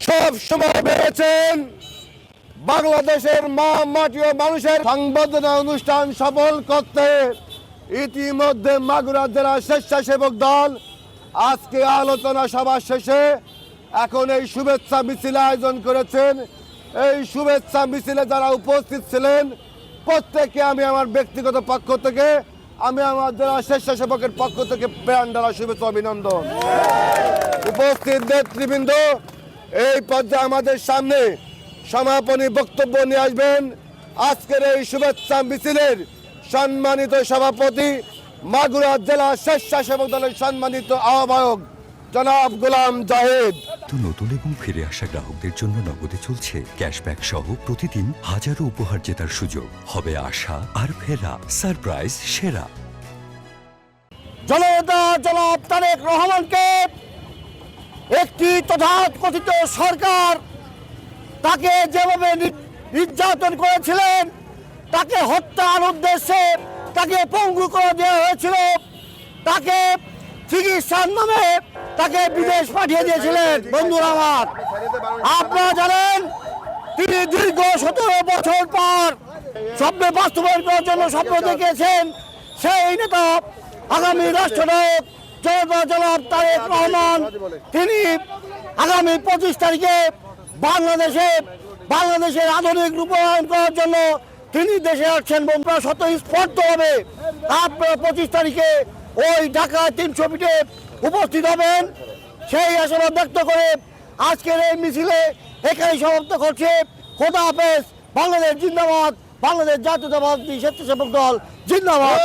সব সময় পেয়েছেন বাংলাদেশের মা মাটি ও মানুষের সংবর্ধনা অনুষ্ঠান সফল করতে ইতিমধ্যে মাগুরা জেলা স্বেচ্ছাসেবক দল আজকে আলোচনা সভা শেষে এখন এই শুভেচ্ছা মিছিল আয়োজন করেছেন। এই শুভেচ্ছা মিছিলে যারা উপস্থিত ছিলেন প্রত্যেককে আমি আমার ব্যক্তিগত পক্ষ থেকে আমি আমার জেলা স্বেচ্ছাসেবকের পক্ষ থেকে প্রাণ ঢালা শুভেচ্ছা অভিনন্দন। উপস্থিত নেতৃবৃন্দ, এই পর্যায়ে আমাদের সামনে সমাপনী বক্তব্য নিয়ে আসবেন আজকের এই শুভেচ্ছা মিছিলের সম্মানিত সভাপতি মাগুরা জেলা স্বেচ্ছাসেবক দলের সম্মানিত আহ্বায়ক জনাব গোলাম জাহেদ। নতুন এবং ফিরে আসা গ্রাহকদের জন্য নগদে চলছে ক্যাশব্যাক সহ প্রতিদিন হাজারো উপহার জেতার সুযোগ। হবে আশা আর ফেরা সারপ্রাইজ সেরা। জনতা জনাব তারেক রহমানকে একটি তথাকথিত সরকার তাকে যেভাবে নির্যাতন করেছিলেন, তাকে হত্যার উদ্দেশ্যে তাকে পঙ্গু করে দেওয়া হয়েছিল, তাকে চিকিৎসার নামে তাকে বিদেশ পাঠিয়ে দিয়েছিলেন। বন্ধুরা আমার, আপনারা জানেন তিনি দীর্ঘ 17 বছর পর স্বপ্ন বাস্তবায়ন করার জন্য স্বপ্ন দেখেছেন সেই নেতা আগামী রাষ্ট্রনায়ক জনতা জনাব তারেক রহমান। তিনি আগামী 25 তারিখে বাংলাদেশের আধুনিক রূপায়ণ করার জন্য তিনি দেশে আসছেন। স্বতঃস্ফূর্ত হবে আপনারা 25 তারিখে ওই ঢাকা 300 ফিটে উপস্থিত হবেন সেই আশাবাদ ব্যক্ত করে আজকের এই মিছিলে এখানেই সমাপ্ত করছে। খোদা হাফেজ। বাংলাদেশ জিন্দাবাদ। বাংলাদেশ জাতীয়তাবাদী স্বেচ্ছাসেবক দল জিন্দাবাদ।